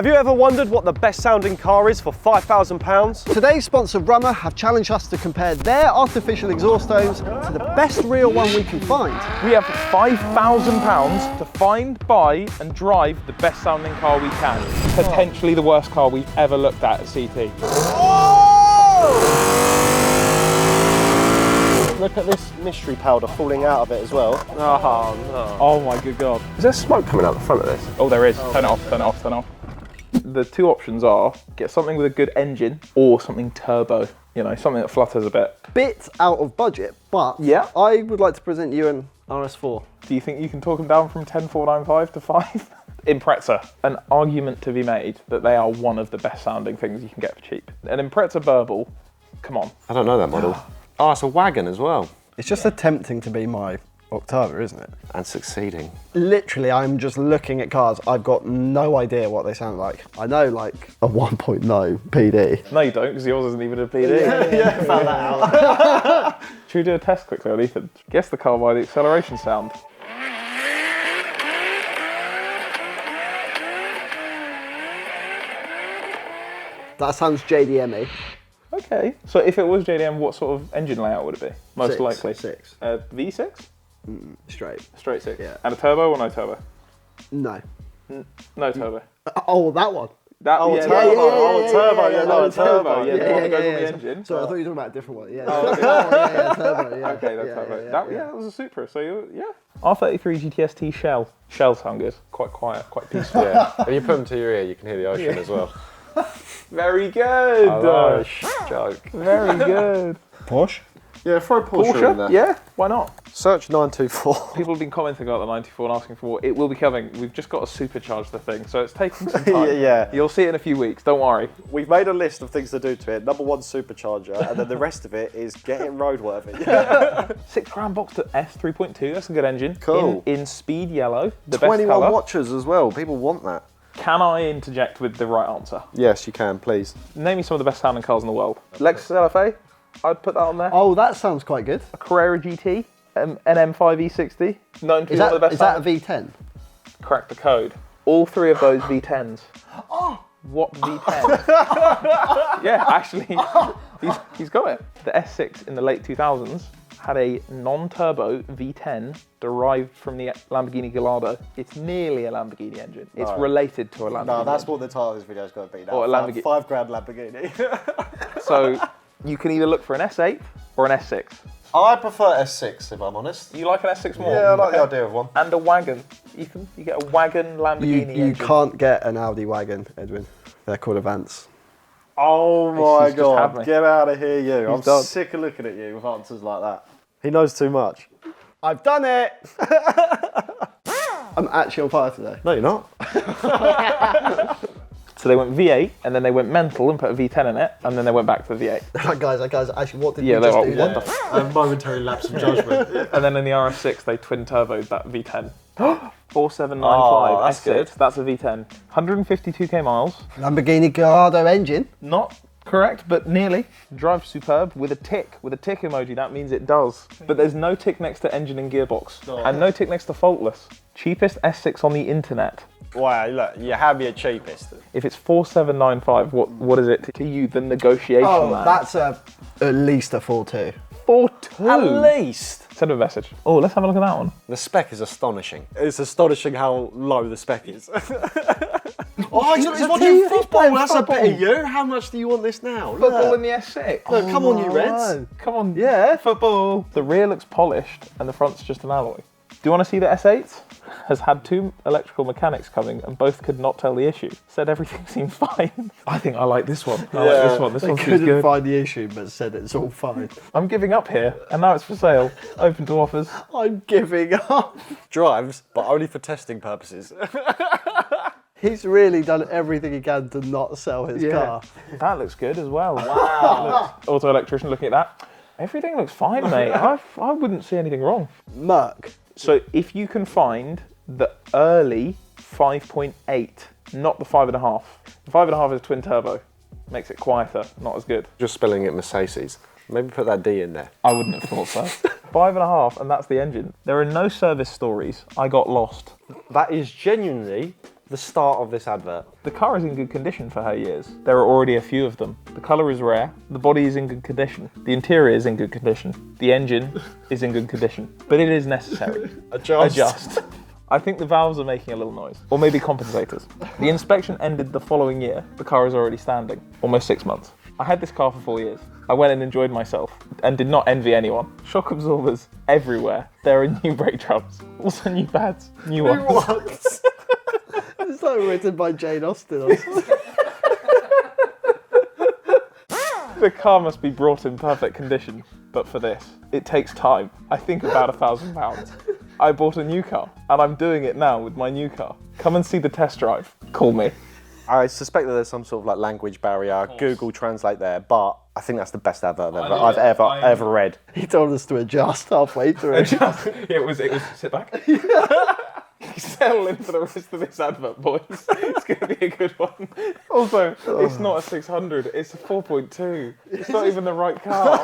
Have you ever wondered what the best sounding car is for £5,000? Today's sponsor Rummer have challenged us to compare their artificial exhaust tones to the best real one we can find. We have £5,000 to find, buy and drive the best sounding car we can. Potentially the worst car we've ever looked at CT. Look at this mystery powder falling out of it as well. Oh no. Oh my good God. Is there smoke coming out the front of this? Oh, there is. Turn it off, turn it off, turn it off. The two options are get something with a good engine or something turbo, you know, something that flutters a bit. Bit out of budget, but yeah, I would like to present you an RS4. Do you think you can talk them down from 10,495 to 5? Impreza, an argument to be made that they are one of the best sounding things you can get for cheap. An Impreza Burble, come on. I don't know that model. Oh, it's a wagon as well. It's just attempting to be my Octavia, isn't it? And succeeding. Literally, I'm just looking at cars. I've got no idea what they sound like. I know like a 1.0 PD. No, you don't, because yours isn't even a PD. Yeah, found that out. Should we do a test quickly on Ethan? Guess the car by the acceleration sound. That sounds JDM-y. Okay, so if it was JDM, what sort of engine layout would it be? Most likely? 6. V6? Straight. Straight 6? Yeah. And a turbo or no turbo? No. No turbo. Oh, that one. That, Oh, yeah, turbo. Yeah, Turbo. Yeah, no, no, turbo. Yeah, the one that goes on yeah. the engine. Sorry, I thought you were talking about a different one. Yeah. Oh, okay. yeah, turbo. Yeah. Okay, that's yeah, turbo. yeah. That was a Supra, so yeah. R33 GTST Shell. Shell sound good. Quite quiet, quite peaceful. Yeah. When you put them to your ear, you can hear the ocean as well. Very good. Oh, joke. Very good. Porsche? Yeah, throw Porsche in there. Yeah, why not? Search 924. People have been commenting about the 94 and asking for more. It will be coming. We've just got to supercharge the thing, so it's taking some time. Yeah. You'll see it in a few weeks, don't worry. We've made a list of things to do to it. Number 1, supercharger, and then the rest of it is getting roadworthy. £6,000 box to S 3.2. That's a good engine. Cool. In speed yellow, the 21 best colour. watches as well. People want that. Can I interject with the right answer? Yes, you can, please. Name me some of the best sounding cars in the world. Lexus LFA, I'd put that on there. Oh, that sounds quite good. A Carrera GT, an M5 E60, known to be Is one of the best. is that a V10? Crack the code. All three of those V10s. Oh! What V10? Yeah, actually, he's got it. The S6 in the late 2000s had a non-turbo V10 derived from the Lamborghini Gallardo. It's nearly a Lamborghini engine. It's related to a Lamborghini. No, that's engine. what the title of this video's got to be now. Or a Lamborghini. £5,000 Lamborghini. So you can either look for an S8 or an S6. I prefer S6, if I'm honest. You like an S6 more? Yeah, I like the idea of one. And a wagon. Ethan, you get a wagon Lamborghini You engine. can't get an Audi wagon, Edwin. They're called Avants. Oh my He's just had God, me. get out of here, you. I'm done. sick of looking at you with answers like that. He knows too much. I've done it! I'm actually on fire today. No, you're not. So they went V8, and then they went mental and put a V10 in it, and then they went back to the V8. guys, actually, what did Yeah, we they're just like, do what there? the A momentary lapse of judgment. And then in the RS6, they twin turboed that V10. 4795 Oh, that's S6, good. that's a V10. 152k miles. Lamborghini Gallardo engine. Not correct, but nearly. Drives superb with a tick emoji. That means it does. But there's no tick next to engine and gearbox, and no tick next to faultless. Cheapest S6 on the internet. Wow, look, you have your cheapest. If it's 4795, what is it to you? The negotiation. Oh, man. that's at least a 4.2. 4.2. At least. Send him a message. Oh, let's have a look at that one. The spec is astonishing. It's astonishing how low the spec is. Oh, he's a watching TV football. That's a football. bit of you. How much do you want this now? Football in the S6. Look, come on, you Reds. no. Come on. Yeah. Football. The rear looks polished and the front's just an alloy. Do you want to see the S8? Has had 2 electrical mechanics coming and both could not tell the issue. Said everything seemed fine. I think I like this one. I like this one. This They one seems couldn't good. find the issue, but said it's all fine. I'm giving up here, and now it's for sale. Open to offers. I'm giving up. Drives, but only for testing purposes. He's really done everything he can to not sell his car. That looks good as well. Wow. Auto electrician looking at that. Everything looks fine, mate. I wouldn't see anything wrong. Merc. So if you can find the early 5.8, not the 5.5. The 5.5 is a twin turbo. Makes it quieter, not as good. Just spelling it Mercedes. Maybe put that D in there. I wouldn't have thought so. 5.5, and that's the engine. There are no service stories. I got lost. That is genuinely The start of this advert. The car is in good condition for her years. There are already a few of them. The colour is rare. The body is in good condition. The interior is in good condition. The engine is in good condition. But it is necessary. Adjust. I think the valves are making a little noise. Or maybe compensators. The inspection ended the following year. The car is already standing. Almost 6 months. I had this car for 4 years. I went and enjoyed myself and did not envy anyone. Shock absorbers everywhere. There are new brake drums. Also new pads. New ones. It's like written by Jane Austen or something. The car must be brought in perfect condition, but for this, it takes time. I think about £1,000. I bought a new car, and I'm doing it now with my new car. Come and see the test drive. Call me. I suspect that there's some sort of like language barrier, Google Translate there, but I think that's the best advert I've ever read. He told us to adjust halfway through. It was sit back. Settle in for the rest of this advert, boys. It's going to be a good one. Also, it's not a 600, it's a 4.2. It's not even the right car.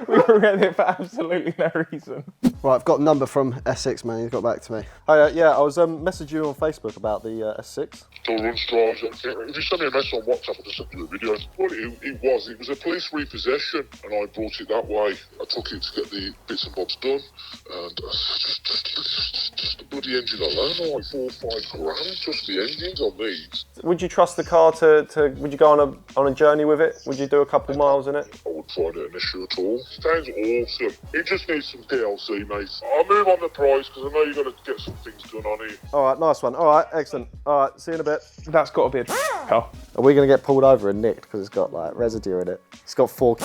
we were getting it for absolutely no reason. Right, I've got a number from Essex, man. He's got back to me. Hi, yeah, I was messaging you on Facebook about the S6. If you send me a message on WhatsApp, I'll just send you a video. What it was a police repossession, and I brought it that way. I took it to get the bits and bobs done, and just the bloody engine alone, like 4 or 5 grand, just the engines on these. Would you trust the car would you go on a journey with it? Would you do a couple miles in it? I wouldn't find it an issue at all. Sounds awesome. It just needs some TLC, mate. I'll move on the price, because I know you've got to get some things done on it. All right, nice one. All right, excellent. All right, see you in a bit. That's got to be a car. Are we going to get pulled over and nicked because it's got like residue in it? It's got 4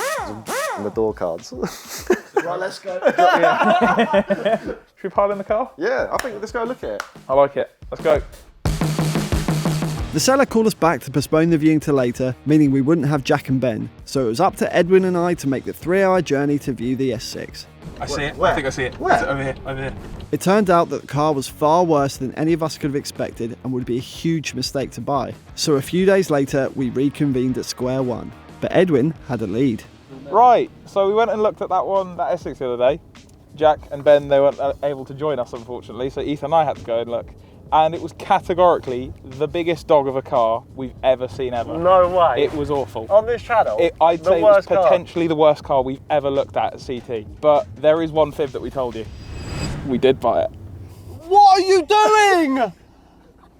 on the door cards. Right, let's go. Should we pile in the car? Yeah, I think let's go look at it. I like it. Let's go. The seller called us back to postpone the viewing to later, meaning we wouldn't have Jack and Ben. So it was up to Edwin and I to make the 3-hour journey to view the S6. I see it. Where? I think I see it. Where? It's over here. Over here. It turned out that the car was far worse than any of us could have expected and would be a huge mistake to buy. So a few days later, we reconvened at square one. But Edwin had a lead. Right, so we went and looked at that S6 the other day. Jack and Ben, they weren't able to join us, unfortunately, so Ethan and I had to go and look. And it was categorically the biggest dog of a car we've ever seen ever. No way. It was awful. On this channel? I'd say it was potentially the worst car we've ever looked at CT. But there is one fib that we told you. We did buy it. What are you doing?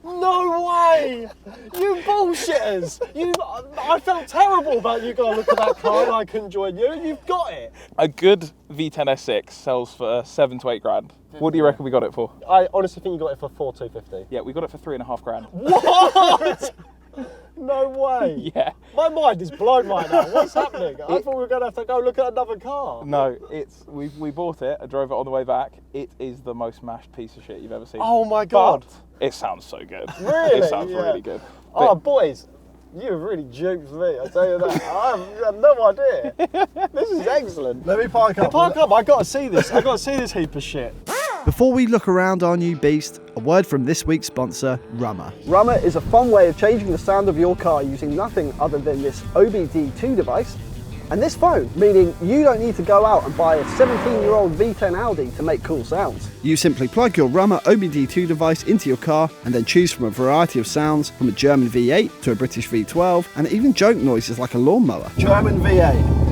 No way! You bullshitters! I felt terrible about you going to look at that car and I couldn't join you. You've got it. A good V10 S6 sells for 7 to 8 grand. What do you reckon we got it for? I honestly think you got it for 4,250. Yeah, we got it for 3.5 grand. What? No way. Yeah. My mind is blown right now. What's happening? I thought we were going to have to go look at another car. No, we bought it. I drove it on the way back. It is the most mashed piece of shit you've ever seen. Oh my God. But it sounds so good. Really? It sounds Yeah. really good. Oh, boys, you really duped me, I tell you that. I have no idea. This is excellent. Let me park up. Park up, I got to see this. I got to see this heap of shit. Before we look around our new beast, a word from this week's sponsor, Rummer. Rummer is a fun way of changing the sound of your car using nothing other than this OBD2 device and this phone, meaning you don't need to go out and buy a 17-year-old V10 Audi to make cool sounds. You simply plug your Rummer OBD2 device into your car and then choose from a variety of sounds, from a German V8 to a British V12 and even joke noises like a lawnmower. German V8.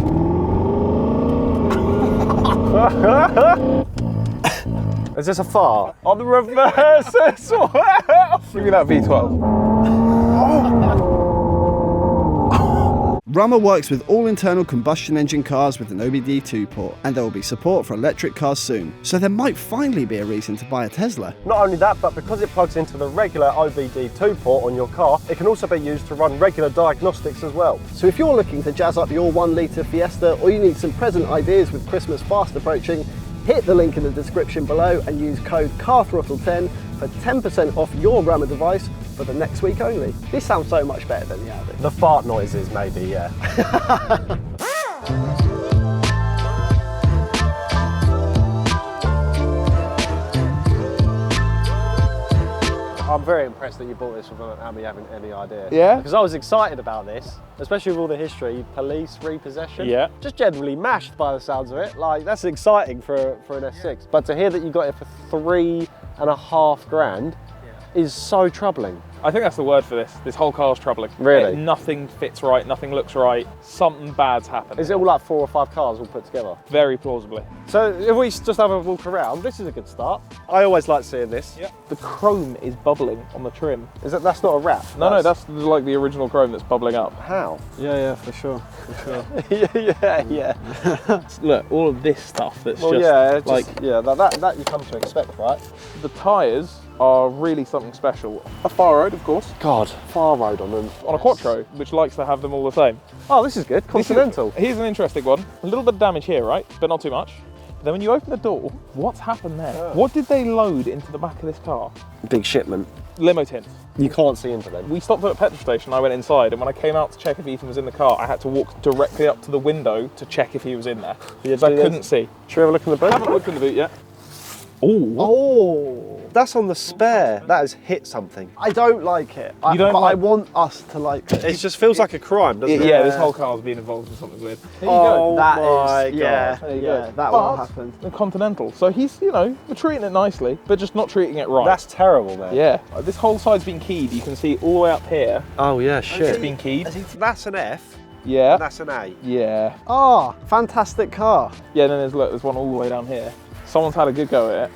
Is this a fart? On the reverse as well. Give me that V12. Rummer works with all internal combustion engine cars with an OBD2 port, and there will be support for electric cars soon. So there might finally be a reason to buy a Tesla. Not only that, but because it plugs into the regular OBD2 port on your car, it can also be used to run regular diagnostics as well. So if you're looking to jazz up your 1-litre Fiesta, or you need some present ideas with Christmas fast approaching, hit the link in the description below and use code CARTHROTTLE10 for 10% off your Rummer device for the next week only. This sounds so much better than the Audi. The fart noises, maybe, yeah. I'm very impressed that you bought this without me having any idea. Yeah? Because I was excited about this, especially with all the history, police, repossession. Yeah. Just generally mashed by the sounds of it. Like, that's exciting for an S6. But to hear that you got it for 3.5 grand, is so troubling. I think that's the word for this. This whole car's troubling. Really? Nothing fits right, nothing looks right. Something bad's happened. Is it all like 4 or 5 cars all put together? Very plausibly. So if we just have a walk around, this is a good start. I always like seeing this. Yeah. The chrome is bubbling on the trim. That's not a wrap? No, that's like the original chrome that's bubbling up. How? Yeah, for sure. yeah. Look, all of this stuff that's Well, just yeah, like that you come to expect, right? the tyres are really something special. A far road, of course, God, far road on them. on a Quattro, which likes to have them all the same. Oh, this is good. Continental. Here's an interesting one. A little bit of damage here, right? But not too much. Then when you open the door, what's happened there? What did they load into the back of this car? Big shipment. Limo tints. You can't see into them. We stopped at a petrol station, I went inside, and when I came out to check if Ethan was in the car, I had to walk directly up to the window to check if he was in there. Because I couldn't see. Should we have a look in the boot? I haven't looked in the boot yet. Oh, that's on the spare. That has hit something. I don't like it. You don't but I like- want us to like it. It just feels like a crime, doesn't it? Yeah, this whole car's been involved in something weird. There you Oh go. That my is, yeah, God. There you yeah, go. that But will happen. the Continental. So he's, we're treating it nicely, but just not treating it right. That's terrible, man. yeah. This whole side's been keyed. You can see all the way up here. Oh yeah, It's shit. been keyed. That's an F. Yeah. And that's an A. Yeah. Ah, fantastic car. Yeah, and then there's one all the way down here. Someone's had a good go at it.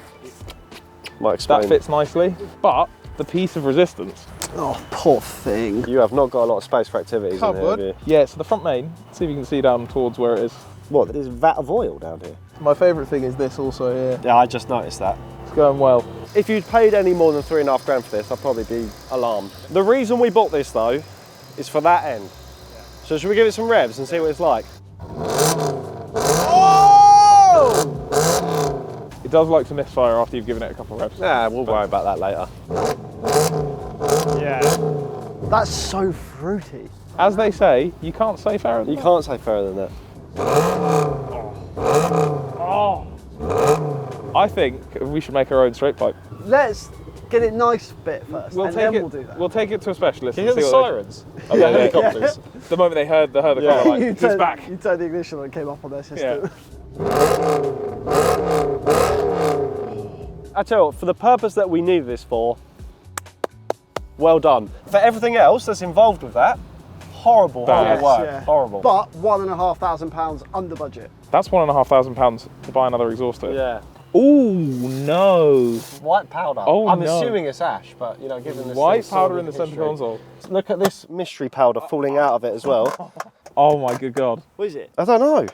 Might explain. That fits nicely, but the piece of resistance. Oh, poor thing. You have not got a lot of space for activities in here, have you? Yeah, so the front main, see if you can see down towards where it is. What, there's a vat of oil down here? My favourite thing is this also here. Yeah, I just noticed that. It's going well. If you'd paid any more than £3.5 grand for this, I'd probably be alarmed. The reason we bought this though, is for that end. So should we give it some revs and see what it's like? It does like to misfire after you've given it a couple of reps. Nah, we'll worry about that later. Yeah. That's so fruity. As they say, you can't say fairer than You that. can't say fairer than that. I think we should make our own straight pipe. Let's get it nice bit first, and then we'll do that. We'll take it to a specialist. Can you and hear the see what sirens? They, Of the helicopters. The moment they heard the car, like, you it's turned, back. you turned the ignition on and came up on their system. I tell you what, for the purpose that we needed this for, well done. For everything else that's involved with that, horrible Bad. work. Yeah. Horrible. But £1,500 under budget. That's £1,500 to buy another exhauster. yeah. Ooh, no. White powder. Oh, I'm no. assuming it's ash, but you know, given this White thing's powder in the sordid centre history. console. Look at this mystery powder falling out of it as well. Oh my good God. What is it? I don't know.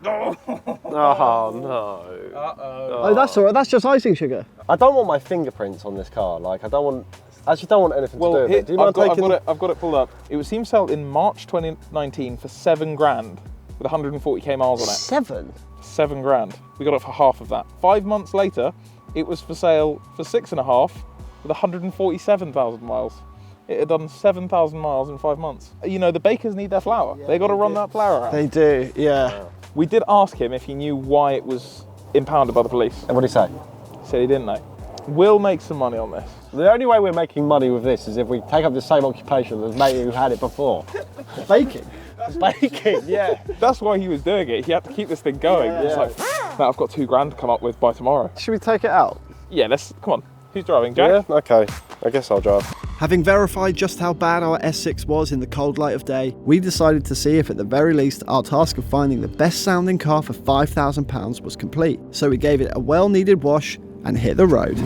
Oh no. Oh, that's all right. That's just icing sugar. I don't want my fingerprints on this car. Like, I actually don't want anything to do with it. Do you mind taking? I've got it pulled up. It was seen sold in March 2019 for £7 grand with 140k miles on it. 7. £7 grand. We got it for half of that. 5 months later, it was for sale for 6.5 with 147,000 miles. It had done 7,000 miles in 5 months. You know, the bakers need their flour. They got to run that flour out. They do, yeah. We did ask him if he knew why it was impounded by the police. And what do you say? He said he didn't know. We'll make some money on this. The only way we're making money with this is if we take up the same occupation as mate who had it before. Baking. Baking, yeah. That's why he was doing it. He had to keep this thing going. It's like, now I've got £2 grand to come up with by tomorrow. Should we take it out? Yeah, come on. Who's driving, Jack? Yeah, okay. I guess I'll drive. Having verified just how bad our S6 was in the cold light of day, we decided to see if at the very least our task of finding the best sounding car for £5,000 was complete. So we gave it a well needed wash and hit the road.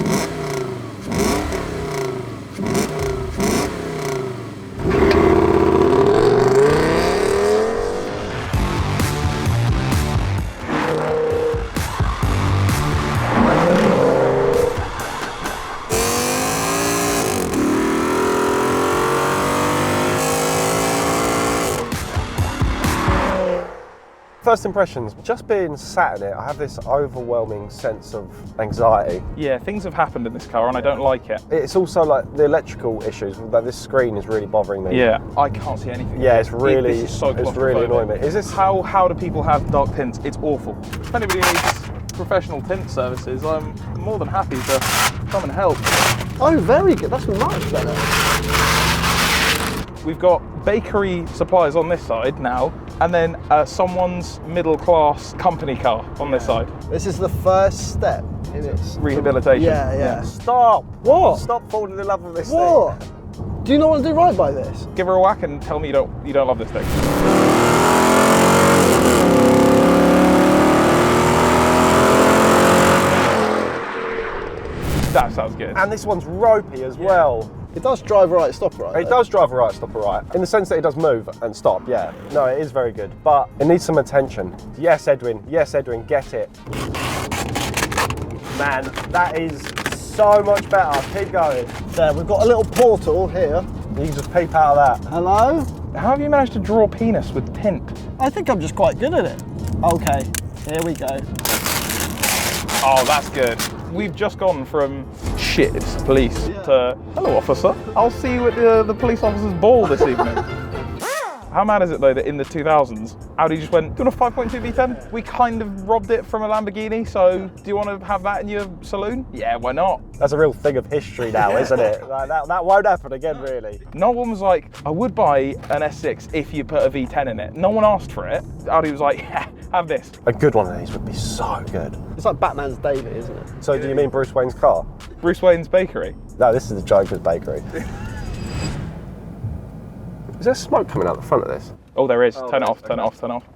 First impressions, just being sat in it, I have this overwhelming sense of anxiety. Yeah, things have happened in this car and I don't like it. It's also like the electrical issues, like this screen is really bothering me. Yeah, I can't see anything. Yeah, it's really, This is so it's really claustrophobic. annoying me. Is this How do people have dark tints? It's awful. If anybody needs professional tint services, I'm more than happy to come and help. Oh, very good. That's much better. We've got bakery supplies on this side now, and then someone's middle class company car on this side. This is the first step in its Rehabilitation. Yeah. Stop! What? Stop falling in love with this What? Do you not want to do right by this? Give her a whack and tell me you don't love this thing. That sounds good. thing. And this one's ropey as well. It does drive right, stop right. It does drive right, stop right. In the sense that it does move and stop, yeah. No, it is very good, but it needs some attention. Yes, Edwin, get it. Man, that is so much better. Keep going. There, we've got a little portal here. You can just peep out of that. Hello? How have you managed to draw penis with tint? I think I'm just quite good at it. Okay, here we go. Oh, that's good. We've just gone from shit, it's police to hello, officer. I'll see you at the police officer's ball this evening. How mad is it though that in the 2000s, Audi just went, do you want a 5.2 V10? We kind of robbed it from a Lamborghini, so do you want to have that in your saloon? Yeah, why not? That's a real thing of history now, isn't it? Like, that won't happen again, really. No one was like, I would buy an S6 if you put a V10 in it. No one asked for it. Audi was like, yeah, have this. A good one of these would be so good. It's like Batman's David, isn't it? So do you mean Bruce Wayne's car? Bruce Wayne's bakery. No, this is the Joker's bakery. Is there smoke coming out the front of this? Oh, there is. Turn it off, turn it off, turn it off.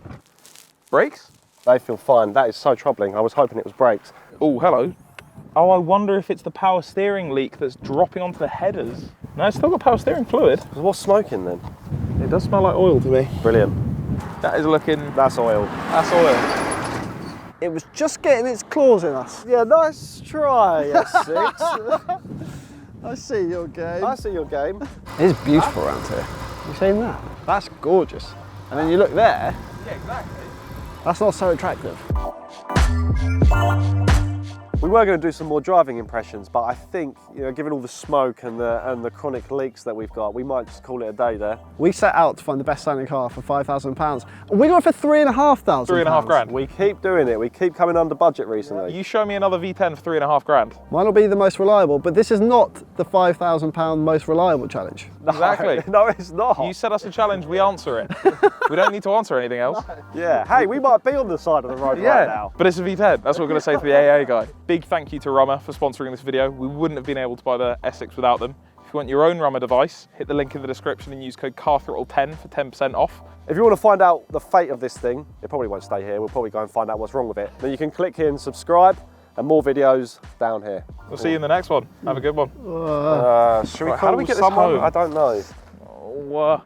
Brakes? They feel fine. That is so troubling. I was hoping it was brakes. Oh, hello. Oh, I wonder if it's the power steering leak that's dropping onto the headers. No, it's still got power steering fluid. What's smoking then? It does smell like oil to me. Brilliant. That is looking... That's oil. That's oil. It was just getting its claws in us. Yeah, nice try, S6. I see your game. I see your game. It's beautiful around here. You seen that? That's gorgeous. And then you look there. Yeah, exactly. That's not so attractive. We were going to do some more driving impressions, but I think, you know, given all the smoke and the chronic leaks that we've got, we might just call it a day there. We set out to find the best selling car for £5,000. And we got it for £3,500. 3.5 grand. We keep doing it. We keep coming under budget recently. You show me another V10 for 3.5 grand. Might not be the most reliable, but this is not the £5,000 most reliable challenge. Exactly. No, it's not. You set us a challenge, we answer it. We don't need to answer anything else. Yeah. Hey, we might be on the side of the road right now. But it's a V10. That's what we're going to say to the AA guy. Big thank you to Rummer for sponsoring this video. We wouldn't have been able to buy the S6 without them. If you want your own Rummer device, hit the link in the description and use code CARTHROTTLE10 for 10% off. If you want to find out the fate of this thing, it probably won't stay here. We'll probably go and find out what's wrong with it. Then you can click here and subscribe, and more videos down here. We'll see you in the next one. Have a good one. Should we Right, call how do we get this someone? home? I don't know. Oh,